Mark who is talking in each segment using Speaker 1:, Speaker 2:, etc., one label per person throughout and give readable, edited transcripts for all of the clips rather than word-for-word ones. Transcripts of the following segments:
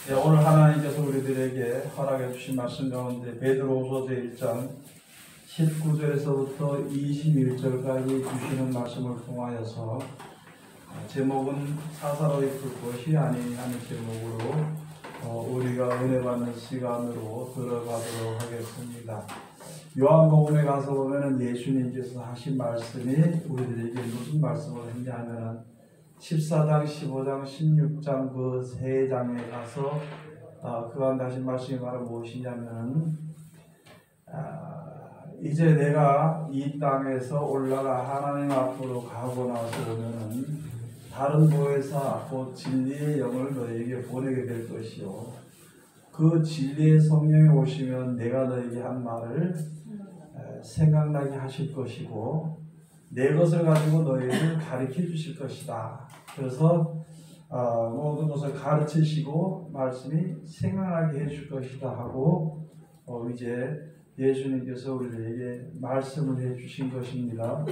Speaker 1: 오늘 하나님께서 우리들에게 허락해 주신 말씀 가운데 베드로후서 제1장 19절에서부터 21절까지 주시는 말씀을 통하여서 제목은 사사로이 풀 것이 아니하는 제목으로 우리가 은혜 받는 시간으로 들어가도록 하겠습니다. 요한복음에 가서 보면은 예수님께서 하신 말씀이 우리들에게 무슨 말씀을 했냐 하면은 14장, 15장, 16장 그 세 장에 가서 그간 하신 말씀이 바로 무엇이냐면 이제 내가 이 땅에서 올라가 하나님 앞으로 가고 나서 보면은 다른 보혜사 곧 진리의 영을 너에게 보내게 될 것이요 그 진리의 성령이 오시면 내가 너에게 한 말을 생각나게 하실 것이고 내 것을 가지고 너희를 가르쳐 주실 것이다. 그래서 모든 것을 가르치시고 말씀이 생각나게 해줄 것이다 하고 이제 예수님께서 우리에게 말씀을 해주신 것입니다.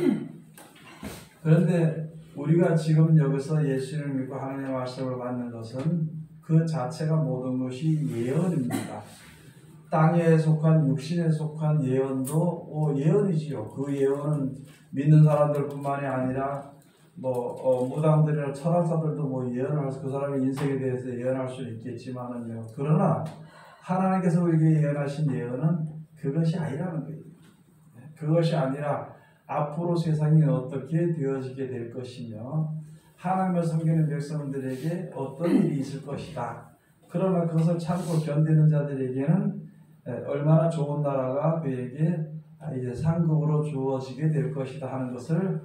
Speaker 1: 그런데 우리가 지금 여기서 예수를 믿고 하나님의 말씀을 받는 것은 그 자체가 모든 것이 예언입니다. 땅에 속한 육신에 속한 예언도 예언이지요. 그 예언은 믿는 사람들뿐만이 아니라 무당들이나 철학자들도 예언을 해서 그 사람의 인생에 대해서 예언할 수 있겠지만은요. 그러나 하나님께서 우리에게 예언하신 예언은 그것이 아니라는 거예요. 그것이 아니라 앞으로 세상이 어떻게 되어지게 될 것이며 하나님을 섬기는 백성들에게 어떤 일이 있을 것이다. 그러나 그것을 참고 견디는 자들에게는 얼마나 좋은 나라가 그에게 이제 상급으로 주어지게 될 것이다 하는 것을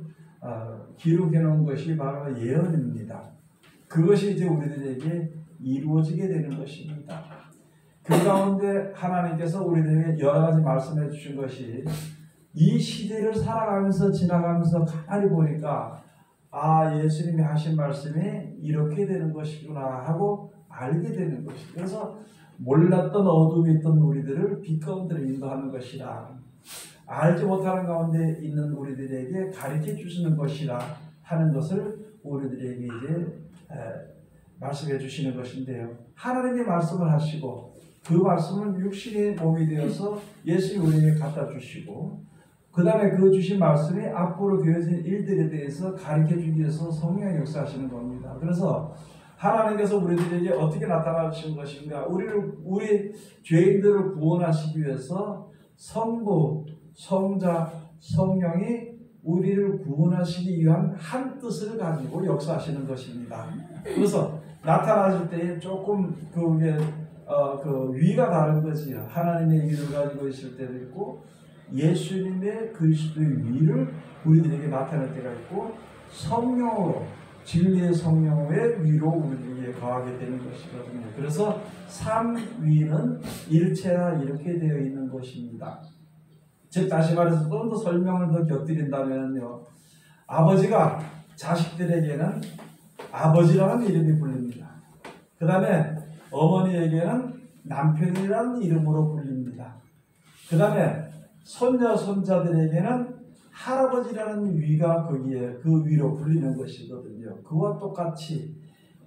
Speaker 1: 기록해 놓은 것이 바로 예언입니다. 그것이 이제 우리들에게 이루어지게 되는 것입니다. 그 가운데 하나님께서 우리들에게 여러 가지 말씀해 주신 것이 이 시대를 살아가면서 지나가면서 가만히 보니까 예수님이 하신 말씀이 이렇게 되는 것이구나 하고 알게 되는 것이죠. 그래서 몰랐던 어둠이 있던 우리들을 빛 가운데로 인도하는 것이라 알지 못하는 가운데 있는 우리들에게 가르쳐 주시는 것이라 하는 것을 우리들에게 이제 말씀해 주시는 것인데요. 하나님이 말씀을 하시고 그 말씀을 육신의 몸이 되어서 예수님 우리에게 갖다 주시고 그 다음에 그 주신 말씀이 앞으로 되어진 일들에 대해서 가르쳐 주기 위해서 성령의 역사하시는 겁니다. 그래서 하나님께서 우리들에게 어떻게 나타나신 것인가? 우리 죄인들을 구원하시기 위해서 성부, 성자, 성령이 우리를 구원하시기 위한 한 뜻을 가지고 역사하시는 것입니다. 그래서 나타나실 때에 조금 그게 그 위가 다른 거지요. 하나님의 위를 가지고 있을 때도 있고 예수님의 그리스도의 위를 우리들에게 나타낼 때가 있고 성령으로 진리의 성령의 위로 우리에게 거하게 되는 것이거든요. 그래서 삼위는 일체라 이렇게 되어 있는 것입니다. 즉 다시 말해서 좀 더 설명을 더 곁들인다면요, 아버지가 자식들에게는 아버지라는 이름이 불립니다. 그 다음에 어머니에게는 남편이라는 이름으로 불립니다. 그 다음에 손녀 손자들에게는 할아버지라는 위가 거기에 그 위로 불리는 것이거든요. 그와 똑같이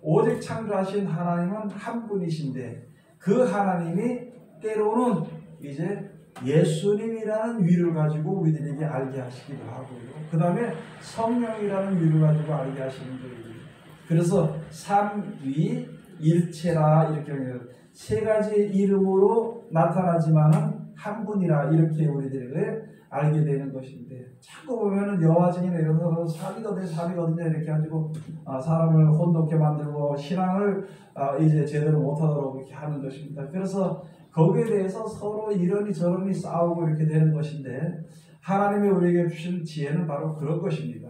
Speaker 1: 오직 창조하신 하나님은 한 분이신데 그 하나님이 때로는 이제 예수님이라는 위를 가지고 우리들에게 알게 하시기도 하고요. 그 다음에 성령이라는 위를 가지고 알게 하시는 거예요. 그래서 삼위 일체라 이렇게 세 가지의 이름으로 나타나지만은 한 분이라 이렇게 우리들에게 알게 되는 것인데 자꾸 보면은 여화증이나 이런 거 사비거든요 이렇게 가지고 사람을 혼돈케 만들고 신앙을 이제 제대로 못하도록 이렇게 하는 것입니다. 그래서 거기에 대해서 서로 이러니 저러니 싸우고 이렇게 되는 것인데 하나님이 우리에게 주신 지혜는 바로 그런 것입니다.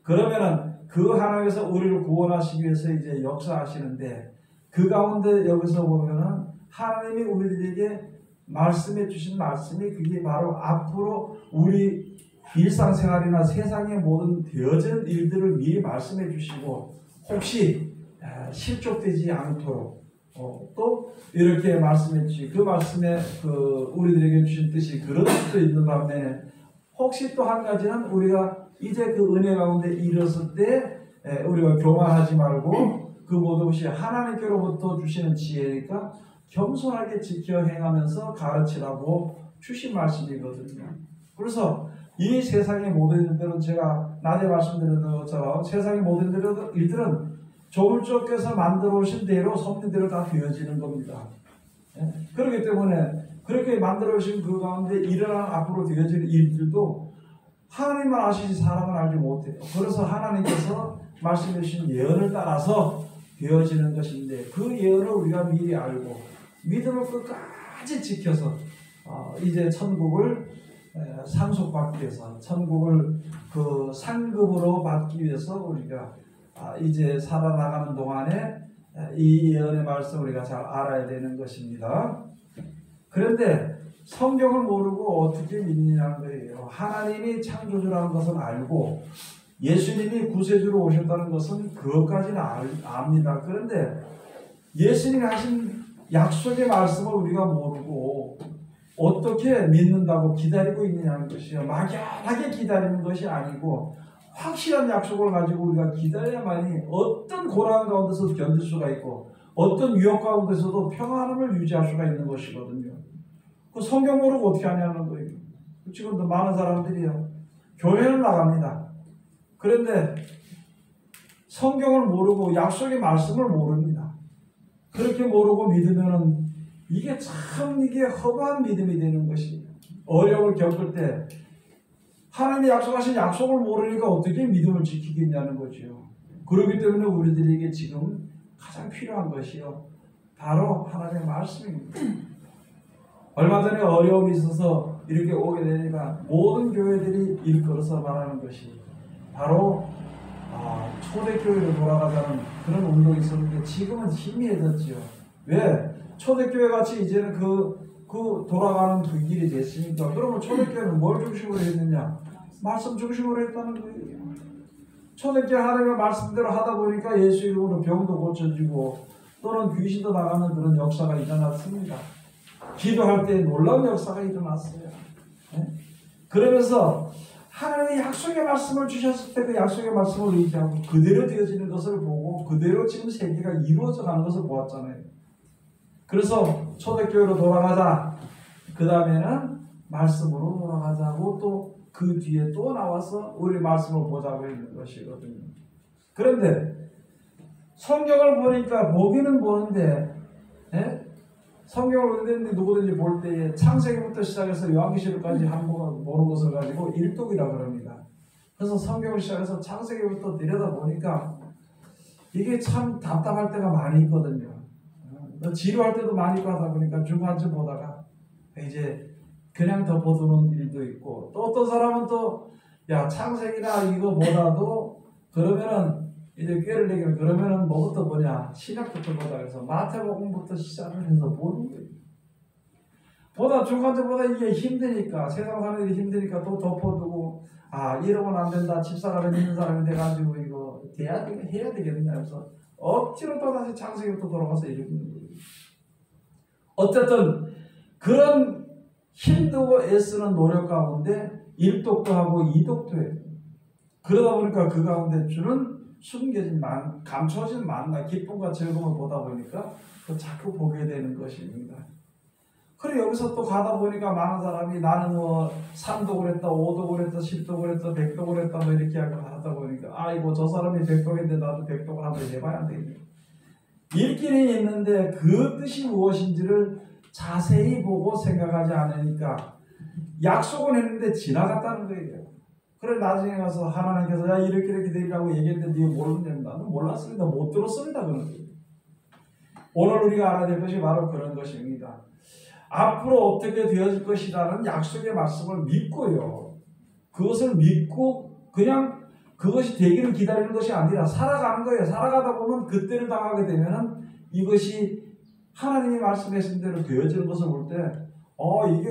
Speaker 1: 그러면은 그 하나님께서 우리를 구원하시기 위해서 이제 역사하시는데 그 가운데 여기서 보면은 하나님이 우리들에게 말씀해 주신 말씀이 그게 바로 앞으로 우리 일상생활이나 세상의 모든 되어진 일들을 미리 말씀해 주시고 혹시 실족되지 않도록 또 이렇게 말씀해 주시고 그 말씀에 우리들에게 주신 뜻이 그런 뜻도 있는 반면에 혹시 또 한 가지는 우리가 이제 그 은혜 가운데 이르렀을 때 우리가 교만하지 말고 그 모든 것이 하나님께로부터 주시는 지혜니까 겸손하게 지켜 행하면서 가르치라고 주신 말씀이거든요. 그래서 이 세상의 모든 일들은 제가 낮에 말씀드린 것처럼 세상의 모든 일들은 조물주께서 만들어 오신 대로 섭리대로 다 되어지는 겁니다. 그렇기 때문에 그렇게 만들어 오신 그 가운데 일어난 앞으로 되어질 일들도 하나님만 아시지 사람은 알지 못해요. 그래서 하나님께서 말씀해 주신 예언을 따라서 되어지는 것인데 그 예언을 우리가 미리 알고 믿음을 끝까지 지켜서 이제 천국을 상속받기 위해서 천국을 그 상급으로 받기 위해서 우리가 이제 살아나가는 동안에 이 예언의 말씀을 우리가 잘 알아야 되는 것입니다. 그런데 성경을 모르고 어떻게 믿느냐는 거예요. 하나님이 창조주라는 것은 알고 예수님이 구세주로 오셨다는 것은 그것까지는 압니다. 그런데 예수님이 하신 약속의 말씀을 우리가 모르고 어떻게 믿는다고 기다리고 있느냐는 것이요. 막연하게 기다리는 것이 아니고 확실한 약속을 가지고 우리가 기다려야만이 어떤 고난 가운데서도 견딜 수가 있고 어떤 위협 가운데서도 평안함을 유지할 수가 있는 것이거든요. 그 성경 모르고 어떻게 하냐는 거예요. 지금도 많은 사람들이요. 교회는 나갑니다. 그런데 성경을 모르고 약속의 말씀을 모릅니다. 그렇게 모르고 믿으면은 이게 허무한 믿음이 되는 것이 어려움을 겪을 때 하나님이 약속하신 약속을 모르니까 어떻게 믿음을 지키겠냐는 거죠. 그렇기 때문에 우리들에게 지금 가장 필요한 것이요. 바로 하나님의 말씀입니다. 얼마 전에 어려움이 있어서 이렇게 오게 되니까 모든 교회들이 일컬어서 말하는 것이 바로 초대교회로 돌아가자는 그런 운동이 있었는데 지금은 희미해졌죠. 왜? 초대교회 같이 이제는 그 돌아가는 그 길이 됐으니까 그러면 초대교회는 뭘 중심으로 했느냐? 말씀 중심으로 했다는 거예요. 초대교회 하나님의 말씀대로 하다 보니까 예수 이름으로 병도 고쳐지고 또는 귀신도 나가는 그런 역사가 일어났습니다. 기도할 때 놀라운 역사가 일어났어요. 그러면서 하나님의 약속의 말씀을 주셨을 때 그 약속의 말씀을 의지하고 그대로 되어지는 것을 보고 그대로 지금 세계가 이루어져 가는 것을 보았잖아요. 그래서 초대교회로 돌아가자. 그 다음에는 말씀으로 돌아가자고 또 그 뒤에 또 나와서 우리 말씀을 보자고 있는 것이거든요. 그런데 성경을 보니까 보기는 보는데 성경을 보는데 누구든지 볼 때에 창세기부터 시작해서 요한계시록까지 한번 보는 것을 가지고 일독이라고 합니다. 그래서 성경을 시작해서 창세기부터 들여다보니까 이게 참 답답할 때가 많이 있거든요. 지루할 때도 많이 하다 보니까 중간쯤 보다가 이제 그냥 덮어두는 일도 있고 또 어떤 사람은 또 창세기나 이거보다도 그러면은 이제 꾀를 내기는 그러면은 뭐부터 보냐 신약부터 보자 그래서 마태복음부터 시작을 해서 보는 거예요. 보다 중간쯤보다 이게 힘드니까 세상 사는 일이 힘드니까 또 덮어두고 이러면 안 된다 집사람이 있는 사람이 돼가지고 이거 해야 되겠느냐 해서 억지로 또다시 창세기부터 돌아가서 읽는 거예요. 어쨌든 그런 힘들고 애쓰는 노력 가운데 일독도 하고 이독도 해요. 그러다 보니까 그 가운데 주는 숨겨진 감춰진 만나 기쁨과 즐거움을 보다 보니까 자꾸 보게 되는 것입니다. 그래 여기서 또 가다 보니까 많은 사람이 나는 3독을 했다 5독을 했다 10독을 했다 100독을 했다 이렇게 하다 보니까 저 사람이 100독인데 나도 100독을 한번 해봐야 안 되겠네. 읽기는 있는데 그 뜻이 무엇인지를 자세히 보고 생각하지 않으니까 약속은 했는데 지나갔다는 거예요. 그래 나중에 가서 하나님께서 이렇게 되리라고 얘기했는데 네가 모르는데 나는 몰랐습니다. 못 들었습니다. 그런 거예요. 오늘 우리가 알아야 될 것이 바로 그런 것입니다. 앞으로 어떻게 되어질 것이라는 약속의 말씀을 믿고요. 그것을 믿고 그냥 그것이 되기를 기다리는 것이 아니라 살아가는 거예요. 살아가다 보면 그때를 당하게 되면은 이것이 하나님이 말씀하신 대로 되어지는 것을 볼 때 이게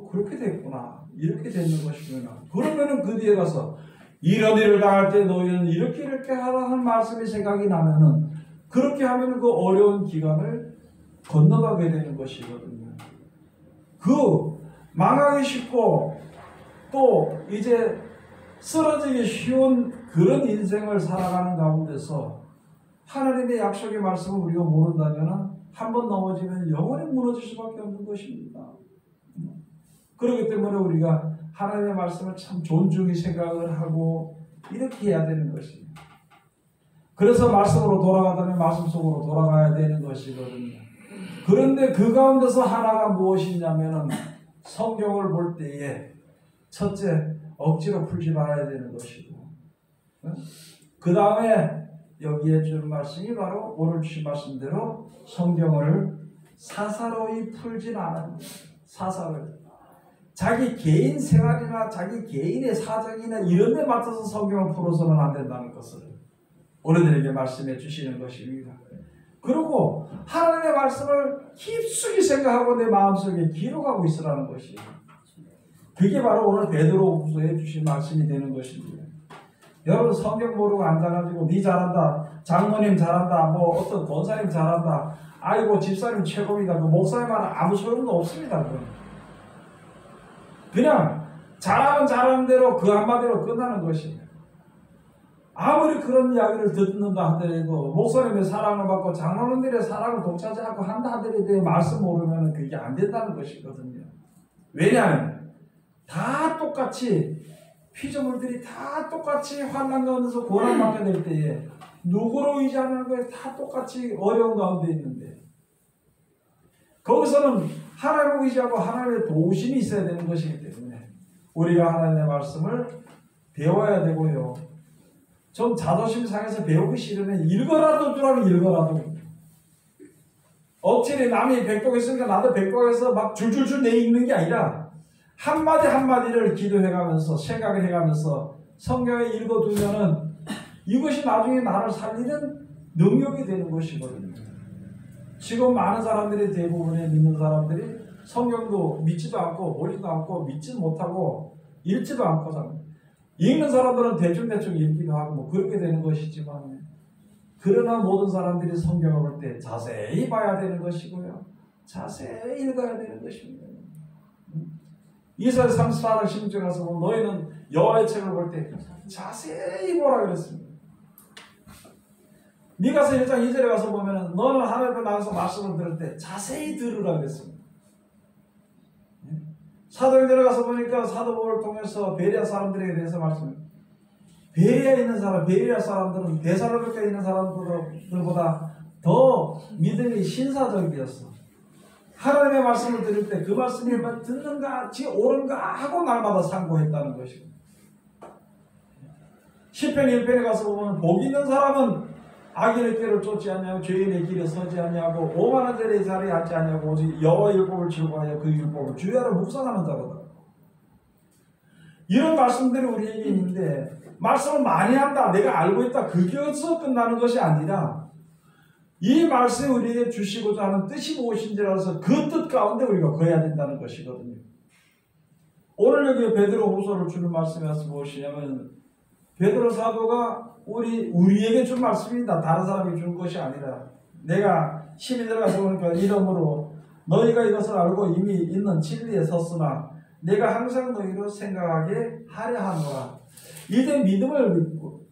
Speaker 1: 그렇게 됐구나. 이렇게 되는 것이구나. 그러면은 그 뒤에 가서 이런 일을 당할 때 너희는 이렇게 하라는 말씀이 생각이 나면은 그렇게 하면은 그 어려운 기간을 건너가게 되는 것이거든요. 망하기 쉽고 또 이제 쓰러지기 쉬운 그런 인생을 살아가는 가운데서 하나님의 약속의 말씀을 우리가 모른다면 한 번 넘어지면 영원히 무너질 수밖에 없는 것입니다. 그렇기 때문에 우리가 하나님의 말씀을 참 존중히 생각을 하고 이렇게 해야 되는 것입니다. 그래서 말씀으로 돌아가다면 말씀 속으로 돌아가야 되는 것이거든요. 그런데 그 가운데서 하나가 무엇이냐면은 성경을 볼 때에 첫째 억지로 풀지 말아야 되는 것이고, 그 다음에 여기에 주는 말씀이 바로 오늘 주신 말씀대로 성경을 사사로이 풀진 않아요. 사사로이. 자기 개인 생활이나 자기 개인의 사정이나 이런 데 맞춰서 성경을 풀어서는 안 된다는 것을 우리들에게 말씀해 주시는 것입니다. 그리고 하나님의 말씀을 깊숙이 생각하고 내 마음속에 기록하고 있으라는 것이에요. 그게 바로 오늘 베드로후서에 주신 말씀이 되는 것입니다. 여러분 성경 모르고 앉아가지고 니 잘한다, 장모님 잘한다, 뭐 어떤 권사님 잘한다, 아이고 집사님 최고이다, 그 목사님 말은 아무 소용도 없습니다. 그냥 잘하면 잘하는 대로 그 한마디로 끝나는 것입니다. 아무리 그런 이야기를 듣는다 하더라도 목사님의 사랑을 받고 장로님들의 사랑을 독차지하고 한다 하더라도 말씀 모르면 그게 안 된다는 것이거든요. 왜냐하면 다 똑같이 피조물들이 다 똑같이 환난 가운데서 고난받게 될 때에 누구로 의지하는 거에 다 똑같이 어려운 가운데 있는데 거기서는 하나님을 의지하고 하나님의 도우심이 있어야 되는 것이기 때문에 우리가 하나님의 말씀을 배워야 되고요. 좀 자존심 상해서 배우기 싫으면 읽어라도 주라면 읽어라도. 억지로 남이 백독했으니까 나도 백독해서 막 줄줄줄 내 읽는 게 아니라 한마디 한마디를 기도해가면서 생각을 해가면서 성경에 읽어두면은 이것이 나중에 나를 살리는 능력이 되는 것이거든요. 지금 많은 사람들이 대부분의 믿는 사람들이 성경도 믿지도 않고 보지도 않고 믿지 못하고 읽지도 않고 삽니다. 읽는 사람들은 대충대충 읽기도 하고 뭐 그렇게 되는 것이지만 그러나 모든 사람들이 성경을 볼 때 자세히 봐야 되는 것이고요. 자세히 읽어야 되는 것입니다. 이사야 34장 16절에 가서 보면 너희는 여호와의 책을 볼 때 자세히 보라 그랬습니다. 미가서 1장 2절에 가서 보면 너는 하늘 앞에 나가서 말씀을 들을 때 자세히 들으라 그랬습니다. 사도행전에 가서 보니까 사도 바울을 통해서 베레아 사람들에 대해서 말씀합니다. 베레아에 있는 사람, 베레아 사람들은 데살로니가에 있는 사람들보다 더 믿음이 신사적이었어. 하나님의 말씀을 들을 때 그 말씀이 듣는가, 옳은가 하고 날마다 상고했다는 것이고. 시편 1편에 가서 보면 복 있는 사람은 악인의 길을 쫓지 않냐고 죄인의 길에 서지 않냐고 오만한 자의 자리에 앉지 않냐고 오직 여호와의 율법을 즐거워하여 그 율법을 주야로 묵상하는 자로다. 이런 말씀들이 우리에게 있는데 말씀을 많이 한다, 내가 알고 있다, 그게서 끝나는 것이 아니라 이 말씀이 우리에게 주시고자 하는 뜻이 무엇인지라서 그 뜻 가운데 우리가 거해야 된다는 것이거든요. 오늘 여기 베드로후서를 주는 말씀이 무엇이냐면 베드로 사도가 우리에게 준 말씀입니다. 다른 사람이 준 것이 아니라 내가 12절 가서 보니까 이러므로 너희가 이것을 알고 이미 있는 진리에 섰으나 내가 항상 너희로 생각하게 하려 하노라. 이제 믿음을 믿고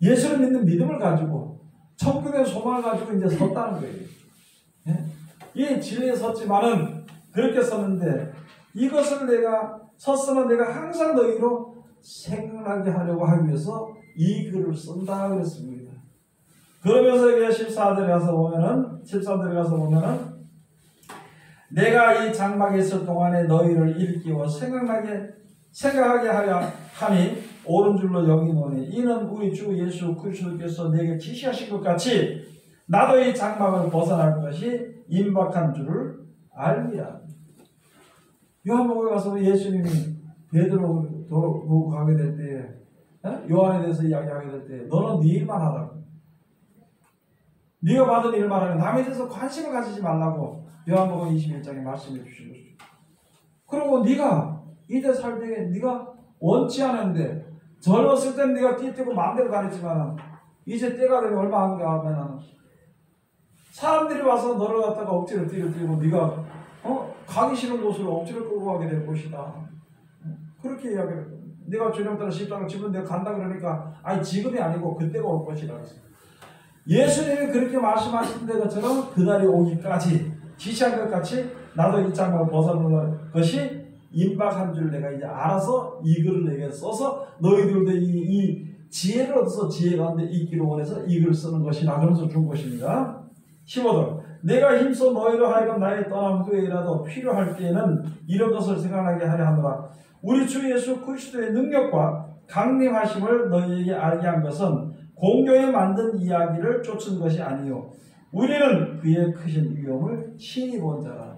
Speaker 1: 예수를 믿는 믿음을 가지고 천국의 소망을 가지고 이제 섰다는 거예요. 예? 이 진리에 섰지만은 그렇게 섰는데 이것을 내가 섰으나 내가 항상 너희로 생각나게 하려고 하기 위해서 이 글을 쓴다 그랬습니다. 그러면서 이게 14절에 가서 보면은 내가 이 장막에 있을 동안에 너희를 읽기와 생각하게 하려 하니 옳은 줄로 여기노니 이는 우리 주 예수 그리스도께서 내게 지시하신 것 같이 나도 이 장막을 벗어날 것이 임박한 줄을 알리라. 요한복음에 가서 예수님이 베드로 보고 가게 될 때 요한에 대해서 이야기하게 될 때 너는 네 일만 하라고. 네가 받은 일만 하면 남에 대해서 관심을 가지지 말라고 요한복음 21장에 말씀해 주신 것이죠. 그리고 네가 이때 살 때 네가 원치 않은데 젊었을 땐 네가 뛰고 마음대로 다녔지만 이제 때가 되면 얼마 안 가면 사람들이 와서 너를 갖다가 억지로 뛰고 네가 가기 싫은 곳으로 억지로 끌고 가게 될 것이다. 그렇게 이야기를 했거든요. 네가 주님 따라 십자가 지금 내가 간다 그러니까 아니 지금이 아니고 그때가 올 것이다. 예수님이 그렇게 말씀하신 것처럼 그날이 오기까지 지시한 것 같이 나도 이 장막을 벗어놓는 것이 임박한 줄 내가 이제 알아서 이 글을 내게 써서 너희들도 이 지혜를 얻어서 지혜 가운데 있기로 원해서 이 글을 쓰는 것이라 그러면서 준 것입니다. 15절 내가 힘써 너희로 하여금 나의 떠남 후에라도 필요할 때에는 이런 것을 생각나게 하려 하노라. 우리 주 예수 그리스도의 능력과 강림하심을 너희에게 알게 한 것은 공교에 만든 이야기를 쫓은 것이 아니요 우리는 그의 크신 위엄을 친히 본 자라.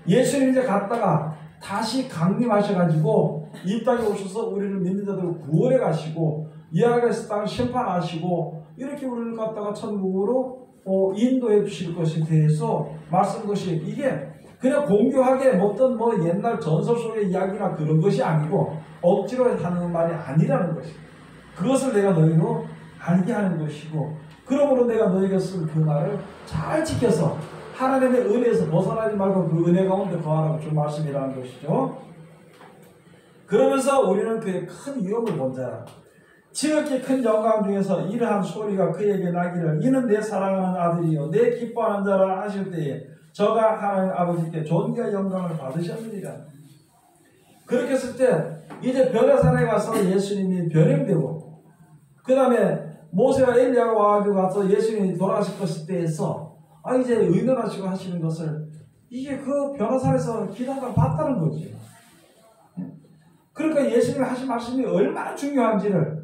Speaker 1: 예수님 이제 갔다가 다시 강림하셔가지고 이 땅에 오셔서 우리를 믿는 자들을 구원해 가시고 이 땅에서 땅을 심판하시고 이렇게 우리를 갖다가 천국으로 인도해 주실 것에 대해서 말씀한 것이 이게 그냥 공교하게 어떤 옛날 전설 속의 이야기나 그런 것이 아니고 억지로 하는 말이 아니라는 것이고 그것을 내가 너희로 알게 하는 것이고 그러므로 내가 너희가 쓴 그 말을 잘 지켜서 하나님의 은혜에서 벗어나지 말고 그 은혜 가운데 거하라고 준 말씀이라는 것이죠. 그러면서 우리는 그의 큰 위엄을 본 자라. 지극히 큰 영광 중에서 이러한 소리가 그에게 나기를 이는 내 사랑하는 아들이요 내 기뻐하는 자라 하실 때에 저가 하나님 아버지께 존귀와 영광을 받으셨느니라. 그렇게 했을 때 이제 변화산에 가서 예수님이 변형되고 그 다음에 모세와 엘리야가 와가지고 가서 예수님이 돌아가실 것에 대해서 이제 의논하시고 하시는 것을 이게 그 변화산에서 기다가 봤다는 거지. 그러니까 예수님이 하신 말씀이 얼마나 중요한지를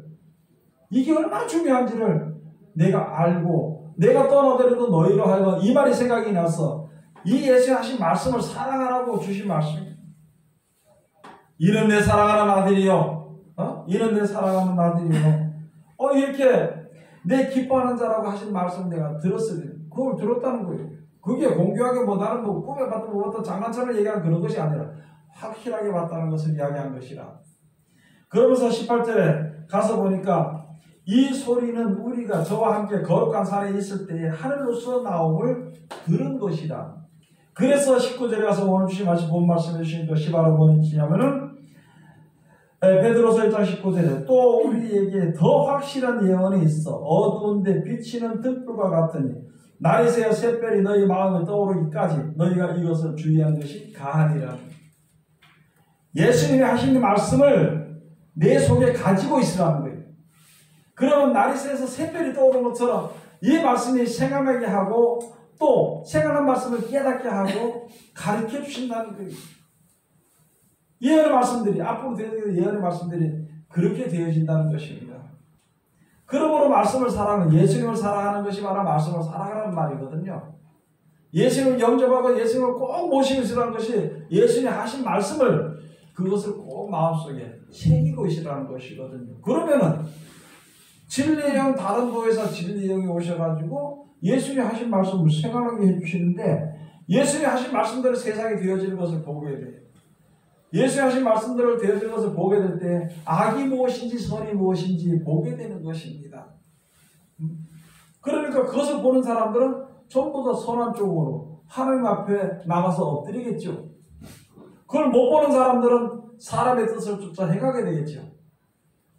Speaker 1: 이게 얼마나 중요한지를 내가 알고 내가 떠나더라도 너희로 하여금 이 말이 생각이 나서 이 예수님 하신 말씀을 사랑하라고 주신 말씀입니다. 이는 내 사랑하는 아들이요 이는 내 사랑하는 아들이요 이렇게 내 기뻐하는 자라고 하신 말씀 내가 들었을 때 그걸 들었다는 거예요. 그게 공교하게 나는 꿈에 봤던 어떤 장난처럼 얘기하는 그런 것이 아니라 확실하게 봤다는 것을 이야기한 것이라. 그러면서 18절에 가서 보니까 이 소리는 우리가 저와 함께 거룩한 산에 있을 때에 하늘로서 나옴을 들은 것이다. 그래서 19절에 가서 오늘 주신 말씀 본 말씀해 주신 것이 바로 뭐냐면은 베드로서 1장 19절에 또 우리에게 더 확실한 예언이 있어 어두운데 비치는 등불과 같으니 날이 새어 샛별이 너희 마음에 떠오르기까지 너희가 이것을 주의하는 것이 가하니라. 예수님이 하신 말씀을 내 속에 가지고 있으라는 거예요. 그러면 날이 새서 샛별이 떠오르는 것처럼 이 말씀이 생각나게 하고 또 생각난 말씀을 깨닫게 하고 가르쳐 주신다는 거예요. 예언의 말씀들이 앞으로 되어질 예언의 말씀들이 그렇게 되어진다는 것입니다. 그러므로 말씀을 사랑하는 예수님을 사랑하는 것이 바로 말씀을 사랑하라는 말이거든요. 예수님을 영접하고 예수님을 꼭 모시고 있으라는 것이 예수님이 하신 말씀을 그것을 꼭 마음속에 새기고 있으라는 것이거든요. 그러면은 진리의 영 다른 교회에서 진리의 영이 오셔가지고 예수님이 하신 말씀을 생각하게 해주시는데 예수님이 하신 말씀대로 세상에 되어지는 것을 보게 돼요. 예수님이 하신 말씀대로 되어지는 것을 보게 될 때 악이 무엇인지 선이 무엇인지 보게 되는 것입니다. 그러니까 그것을 보는 사람들은 전부 다 선한 쪽으로 하나님 앞에 나가서 엎드리겠죠. 그걸 못 보는 사람들은 사람의 뜻을 쫓아 행하게 되겠죠.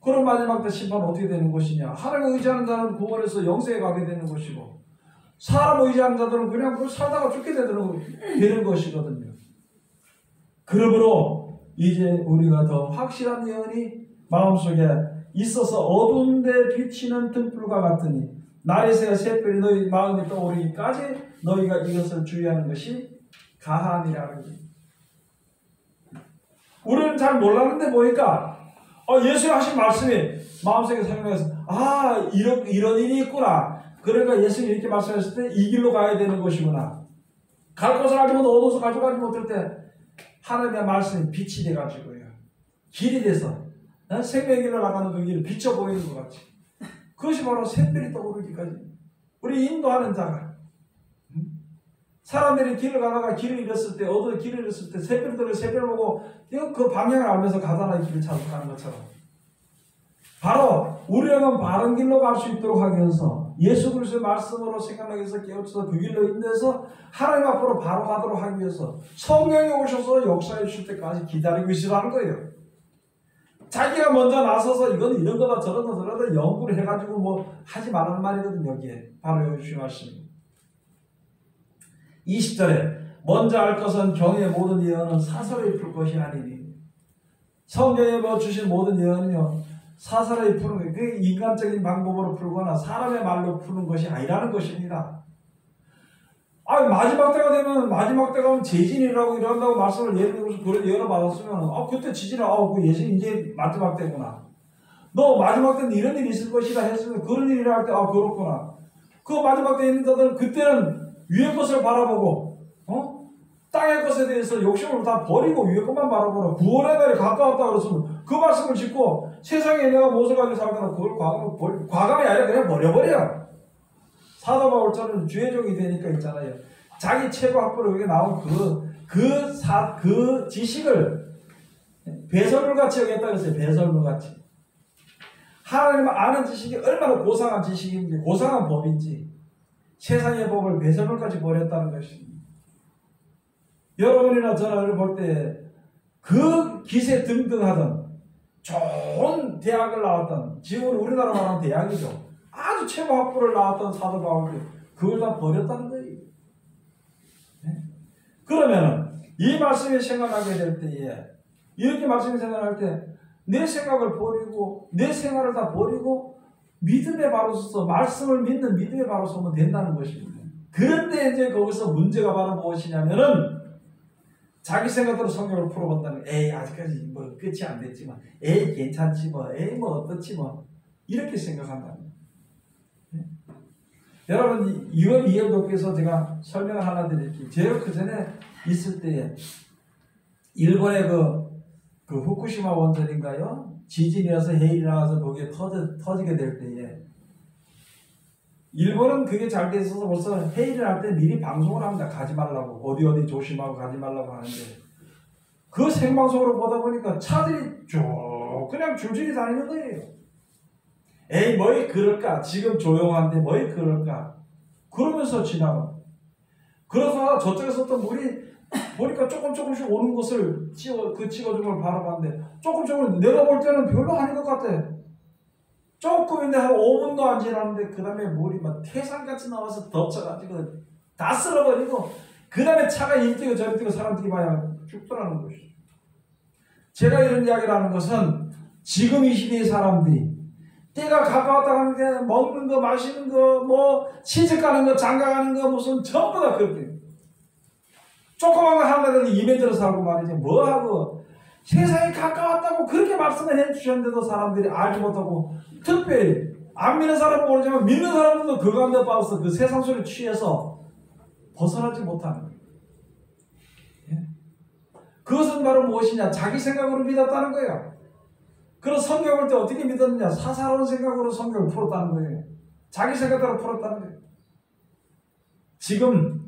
Speaker 1: 그럼 마지막 때 심판은 어떻게 되는 것이냐. 하나님을 의지하는 자는 구원에서 영생에 가게 되는 것이고 사람을 의지하는 자들은 그냥 그걸 살다가 죽게 되는 것이거든요. 그러므로 이제 우리가 더 확실한 예언이 마음속에 있어서 어두운데 비치는 등불과 같으니 날이 새어 샛별이 너희 마음에 떠오르기까지 너희가 이것을 주의하는 것이 가함이라는 거예요. 우리는 잘 몰랐는데 보니까 예수님 하신 말씀이 마음속에 생각해서 이런 일이 있구나. 그러니까 예수님이 이렇게 말씀하셨을 때 이 길로 가야 되는 것이구나. 갈 곳을 알지 못해 어두워서 가져가지 못할 때 하나님의 말씀이 빛이 돼가지고요. 길이 돼서 생명의 길로 나가는 그 길을 비춰 보이는 것 같이. 그것이 바로 샛별이 떠오르기까지 우리 인도하는 자가 사람들이 길을 가다가 길을 잃었을 때 어두운 길을 잃었을 때 샛별들을 샛별 보고 그 방향을 알면서 가다가 길을 찾고 가는 것처럼 바로 우리는 바른 길로 갈 수 있도록 하기 위해서 예수 그리스도의 말씀으로 생각하기 위해서 깨우쳐서 그 길로 인도해서 하나님 앞으로 바로 가도록 하기 위해서 성령이 오셔서 역사해 주실 때까지 기다리고 있으라는 거예요. 자기가 먼저 나서서 이건 이런 거다 저런 거다 연구를 해가지고 뭐 하지 말라는 말이거든요. 여기에 바로 여기 주신 말씀입니다. 20절에 먼저 알 것은 경의 모든 예언은 사설에 풀 것이 아니니. 성경에 뭐 주신 모든 예언은요 사설에 푸는 거예요. 그게 인간적인 방법으로 풀거나 사람의 말로 푸는 것이 아니라는 것입니다. 마지막 때가 되면 재진이라고 이런다고 말씀을 예를 들어서 그런 예언을 받았으면 그때 지진을 그 예수님 이제 마지막 때구나. 너 마지막 때는 이런 일이 있을 것이다 했으면 그런 일이라 할 때 그렇구나. 그 마지막 때에 있는 자들은 그때는 위의 것을 바라보고 땅의 것에 대해서 욕심을 다 버리고 위의 것만 바라보라. 구원의 날이 가까웠다 그랬으면 그 말씀을 짓고 세상에 내가 무엇을 가지고 살거나 그걸 과감히 아니라 그냥 버려버려. 사도 바울처럼 주의 종이 되니까 있잖아요. 자기 최고 학부로 여기 나온 그 지식을 배설물같이 여겼다 그랬어요. 배설물같이. 하나님을 아는 지식이 얼마나 고상한 지식인지, 고상한 법인지, 세상의 법을 배설물같이 버렸다는 것입니다. 여러분이나 저를 볼 때 그 기세 등등하던 좋은 대학을 나왔던, 지금 우리나라 말하는 대학이죠. 아주 최고 학부를 나왔던 사도 바울이 그걸 다 버렸다는 거예요. 네? 그러면은 이 말씀이 생각나게 될 때에, 이렇게 말씀이 생각날 때 내 생각을 버리고 내 생활을 다 버리고 믿음에 바로 서서 말씀을 믿는 믿음에 바로 서면 된다는 것입니다. 그런데 이제 거기서 문제가 바로 무엇이냐면은 자기 생각대로 성경을 풀어본다는 거예요. 아직까지 뭐 끝이 안 됐지만 괜찮지 뭐 어떻지 뭐 이렇게 생각한다는 거예요. 네? 여러분 이걸 이해하기 위해서 제가 설명을 하나 드릴게요. 제가 그 전에 있을 때에 일본의 그 후쿠시마 원전인가요? 지진이어서 해일이 나와서 거기에 터지게 될 때에 일본은 그게 잘 돼 있어서 벌써 해일을 할 때 미리 방송을 합니다. 가지 말라고. 어디 조심하고 가지 말라고 하는데 그 생방송으로 보다 보니까 차들이 쭉 그냥 줄줄이 다니는 거예요. 뭐이 그럴까? 지금 조용한데 뭐이 그럴까? 그러면서 지나가. 그러다가 저쪽에서 또 물이 보니까 조금씩 오는 것을 찍어준 걸 바라봤는데 조금 내가 볼 때는 별로 아닌 것 같아. 조금인데 한 5분도 안 지났는데 그 다음에 물이 막 태산같이 나와서 덮쳐가지고 다 쓸어버리고 그 다음에 차가 이리 뛰고 저리 뛰고 사람들이 봐야 죽더라는 것이죠. 제가 이런 이야기를 하는 것은 지금 이 시대의 사람들이 때가 가까웠다는 게 먹는 거 마시는 거 뭐 시집 가는 거 장가 가는 거 무슨 전부 다 그렇게 조그만 거 하나라도 입에 들어 살고 말이지 뭐하고 세상에 가까웠다고 그렇게 말씀을 해주셨는데도 사람들이 알지 못하고 특별히 안 믿는 사람은 모르지만 믿는 사람들도 그 가운데 빠져서 그 세상 소리에 취해서 벗어나지 못하는 거예요. 예? 그것은 바로 무엇이냐? 자기 생각으로 믿었다는 거예요. 그런 성경을 볼 때 어떻게 믿었느냐? 사사로운 생각으로 성경을 풀었다는 거예요. 자기 생각대로 풀었다는 거예요. 지금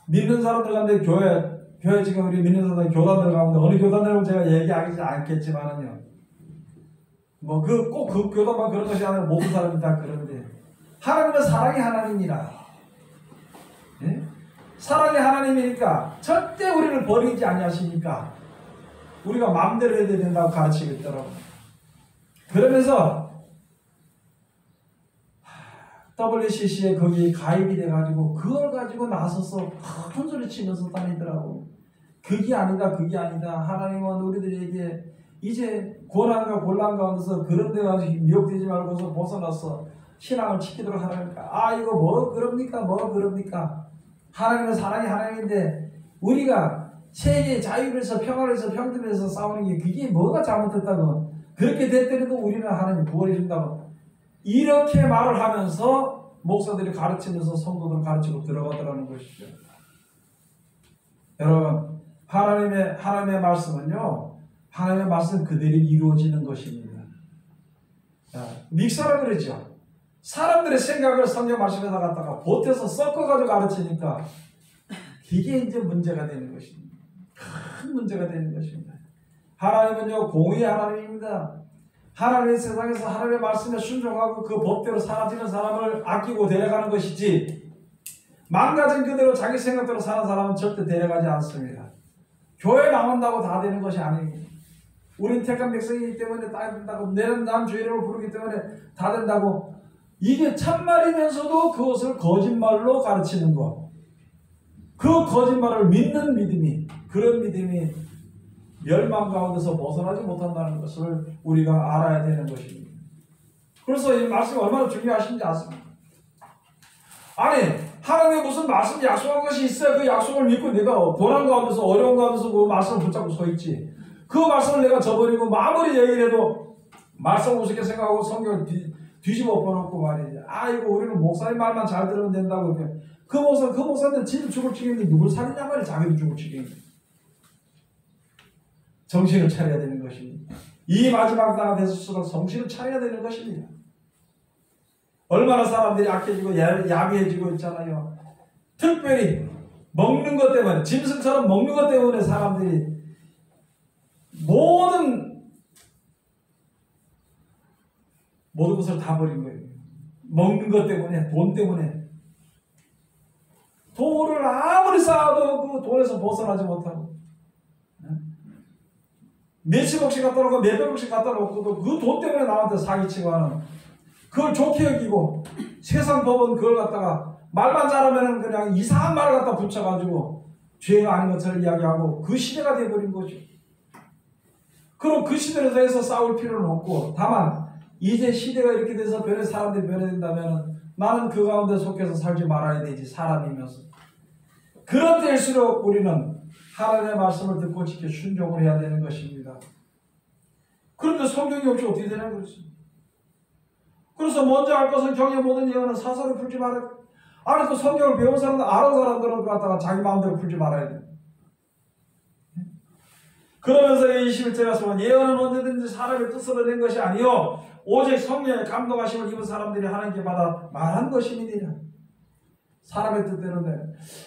Speaker 1: 믿는 사람들 가운데 교회 지금 우리 믿는 사람들 교단들 가운데 어느 교단들은 제가 얘기하지 않겠지만은요. 뭐 꼭 그 교단만 그런 것이 아니라 모든 사람이 다 그런데 하나님은 사랑의 하나님이라. 예? 사랑의 하나님이니까 절대 우리를 버리지 아니하시니까 우리가 마음대로 해야 된다고 가르치고 있더라고요. 그러면서 WCC에 거기 가입이 돼가지고 그걸 가지고 나서서 큰 소리 치면서 다니더라고. 그게 아니다. 하나님은 우리들에게 이제 고난과 곤란 가운데서 그런 데 가서 미혹되지 말고서 벗어나서 신앙을 지키도록 하라니까. 이거 뭐 그럽니까? 하나님은 사랑의 하나님인데 우리가 세계의 자유를 위해서 평화를 위해서 평등을 위해서 싸우는 게 그게 뭐가 잘못됐다고. 그렇게 됐더라도 우리는 하나님 구원해 준다고. 이렇게 말을 하면서 목사들이 가르치면서 성도들 가르치고 들어가더라는 것이죠. 여러분, 하나님의 말씀은요, 하나님의 말씀 그대로 이루어지는 것입니다. 믹서라 그러죠. 사람들의 생각을 성경 말씀에다 갖다가 보태서 섞어가지고 가르치니까 이게 이제 문제가 되는 것입니다. 큰 문제가 되는 것입니다. 하나님은요, 공의의 하나님입니다. 하나님의 세상에서 하나님의 말씀에 순종하고 그 법대로 사라지는 사람을 아끼고 데려가는 것이지 망가진 그대로 자기 생각대로 사는 사람은 절대 데려가지 않습니다. 교회 나온다고 다 되는 것이 아닙니다. 우린 택한 백성이기 때문에 다 된다고. 내는 남 주 이름을 부르기 때문에 다 된다고. 이게 참말이면서도 그것을 거짓말로 가르치는 것. 그 거짓말을 믿는 믿음이, 그런 믿음이 멸망 가운데서 벗어나지 못한다는 것을 우리가 알아야 되는 것입니다. 그래서 이 말씀이 얼마나 중요하신지 아십니까? 아니, 하나님의 무슨 말씀이 약속한 것이 있어야 그 약속을 믿고 내가 고난 가운데서 어려운 가운데서 그 말씀을 붙잡고 서 있지. 그 말씀을 내가 저버리고 아무리 얘기를 해도 말씀을 우습게 생각하고 성경을 뒤집어 엎어놓고 말이지. 아이고 우리는 목사님 말만 잘 들으면 된다고 이렇게. 그 목사님들 지도 죽을 지경인데 누굴 살리냐 말이 자기도 죽을 지경인데. 정신을 차려야 되는 것입니다. 이 마지막 때가 됐을수록 정신을 차려야 되는 것입니다. 얼마나 사람들이 악해지고 야비해지고 있잖아요. 특별히 먹는 것 때문에, 짐승처럼 먹는 것 때문에 사람들이 모든 것을 다 버린 거예요. 먹는 것 때문에, 돈 때문에. 돈을 아무리 쌓아도 그 돈에서 벗어나지 못하고, 몇십억씩 갖다 놓고 몇백억씩 갖다 놓고도 그 돈 때문에 남한테 사기치고 하는, 그걸 좋게 여기고, 세상 법은 그걸 갖다가 말만 잘하면 그냥 이상한 말을 갖다 붙여가지고 죄가 아닌 것처럼 이야기하고 그 시대가 되어버린 거죠. 그럼 그 시대에 대해서 싸울 필요는 없고, 다만 이제 시대가 이렇게 돼서 사람들이 변해된다면 나는 그 가운데 속해서 살지 말아야 되지, 사람이면서. 그런 때일수록 우리는 하나님의 말씀을 듣고 지켜 순종을 해야 되는 것입니다. 그런데 성경이 없이 어떻게 되는 거지? 그래서 먼저 알 것은 경의 모든 예언은 사서를 풀지 말아야 돼. 아니 그 성경을 배운 사람들, 아는 사람들은 갖다가 자기 마음대로 풀지 말아야 돼. 그러면서 21절에 보면 예언은 언제든지 사람의 뜻으로 낸 것이 아니요 오직 성령의 감동하심을 입은 사람들이 하나님께 받아 말한 것임이니라. 사람의 뜻대로 돼.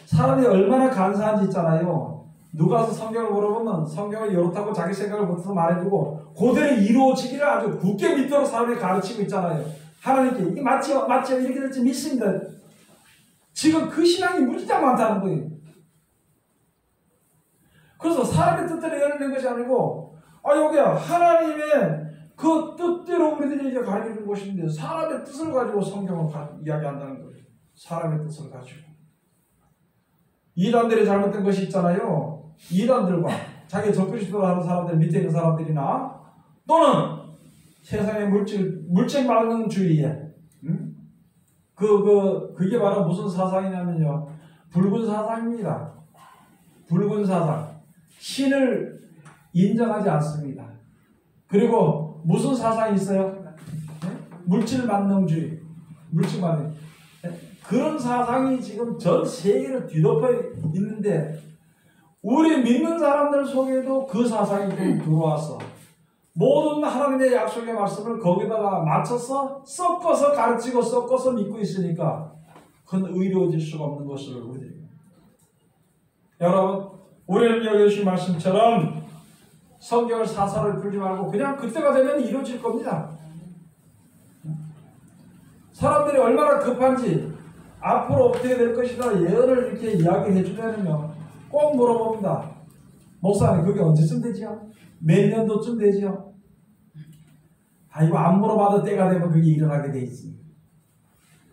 Speaker 1: 사람이 얼마나 간사한지 있잖아요. 누가 와서 성경을 물어보면 성경을 이렇다고 자기 생각을 못해서 말해주고 그대로 이루어지기를 아주 굳게 믿도록 사람이 가르치고 있잖아요. 하나님께 이게 맞지요? 맞지요? 이렇게 될지 믿습니다. 지금 그 신앙이 무지장 많다는 거예요. 그래서 사람의 뜻대로 열어낸 것이 아니고 여기 하나님의 그 뜻대로 우리들이 이제 가르쳐준 것인데 사람의 뜻을 가지고 성경을 이야기한다는 거예요. 사람의 뜻을 가지고. 이단들이 잘못된 것이 있잖아요. 이단들과 자기 적그리스도로 하는 사람들, 밑에 있는 사람들이나 또는 세상의 물질만능주의에 그게 바로 무슨 사상이냐면요. 붉은 사상입니다. 붉은 사상. 신을 인정하지 않습니다. 그리고 무슨 사상이 있어요? 물질만능주의. 물질만능. 그런 사상이 지금 전 세계를 뒤덮어 있는데 우리 믿는 사람들 속에도 그 사상이 좀 들어와서 모든 하나님의 약속의 말씀을 거기다가 맞춰서 섞어서 가르치고 섞어서 믿고 있으니까 그건 의로워질 수가 없는 것을 우리들이. 여러분 우리는 여기 주신 말씀처럼 성경을 사사를 풀지 말고 그냥 그때가 되면 이루어질 겁니다. 사람들이 얼마나 급한지 앞으로 어떻게 될 것이다 예언을 이렇게 이야기해 주려면요 꼭 물어봅니다. 목사님 그게 언제쯤 되지요? 몇 년도쯤 되지요? 이거 안 물어봐도 때가 되면 그게 일어나게 돼 있습니다.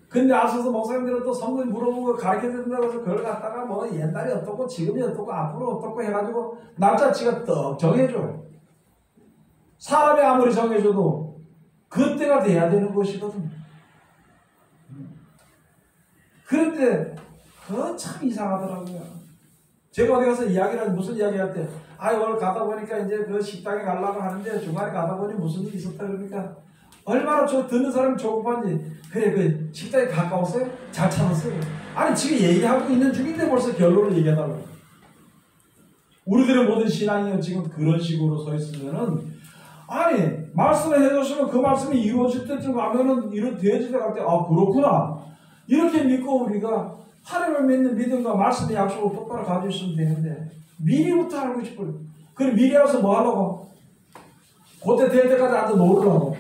Speaker 1: 근데 앞서서 목사님들은 또 성경 물어보고 가르쳐 준다고 해서 그걸 갖다가 뭐 옛날에 어떻고 지금이 어떻고 앞으로 어떻고 해가지고 날짜치가 떡 정해줘요. 사람이 아무리 정해줘도 그때가 돼야 되는 것이거든요. 그런데 그거 참 이상하더라고요. 제가 어디 가서 이야기를 무슨 이야기 할 때 오늘 가다 보니까 이제 그 식당에 가려고 하는데 중간에 가다 보니 무슨 일이 있었다 그러니까 얼마나 듣는 사람이 조급한지 그래 그 식당에 가까웠어요? 잘 찾았어요? 아니 지금 얘기하고 있는 중인데 벌써 결론을 얘기하다고. 우리들의 모든 신앙이 지금 그런 식으로 서 있으면은 아니 말씀을 해줬으면 그 말씀이 이루어질 때쯤 가면은 되어질 때 갈 때 그렇구나 이렇게 믿고 우리가 하나님을 믿는 믿음과 말씀의 약속을 똑바로 가지고 있으면 되는데 미리부터 알고 싶어요. 그럼 미리 알아서 뭐 하려고? 그때 될 때까지 앉아 놓으려고.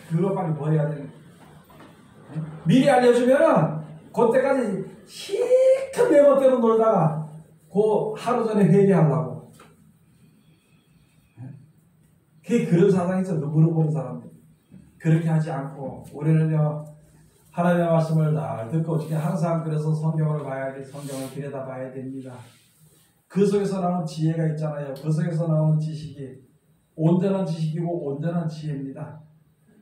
Speaker 1: 그거 빨리 뭐 해야 되는 미리 알려주면은 그때까지 실컷 내 멋대로 놀다가 그 하루 전에 회개하려고. 그게 그런 사상이 있어요. 물어보는 사람들. 그렇게 하지 않고 우리는요 하나님의 말씀을 잘 듣고 어떻게 항상 그래서 성경을 봐야 돼. 성경을 들여다봐야 됩니다. 그 속에서 나오는 지혜가 있잖아요. 그 속에서 나오는 지식이 온전한 지식이고 온전한 지혜입니다.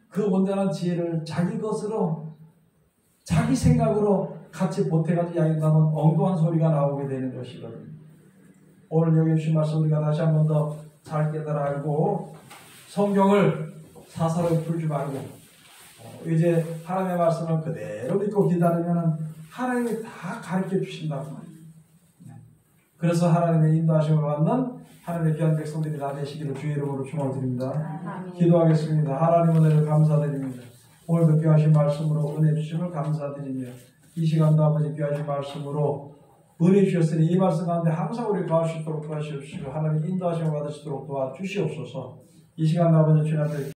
Speaker 1: 그 온전한 지혜를 자기 것으로 자기 생각으로 같이 보태가지고 이야기하면 엉뚱한 소리가 나오게 되는 것이거든요. 오늘 여기 주신 말씀 우리가 다시 한 번 더 잘 깨달아 알고 성경을 사사로이 풀지 말고 이제 하나님의 말씀을 그대로 믿고 기다리면 하나님이 다 가르쳐 주신다고 말이에요. 그래서 하나님의 인도하심을 받는 하나님의 귀한 백성들이 다 되시기를 주의 이름으로 축원드립니다. 기도하겠습니다. 하나님 은혜를 감사드립니다. 오늘도 귀하신 말씀으로 은혜 주심을 감사드리며 이 시간도 아버지 귀하신 말씀으로 은혜 주셨으니 이 말씀 가운데 항상 우리 도와주시도록 도와주시옵시고 하나님 인도하심을 받으시도록 도와주시옵소서. 이 시간 아버지 주님 앞에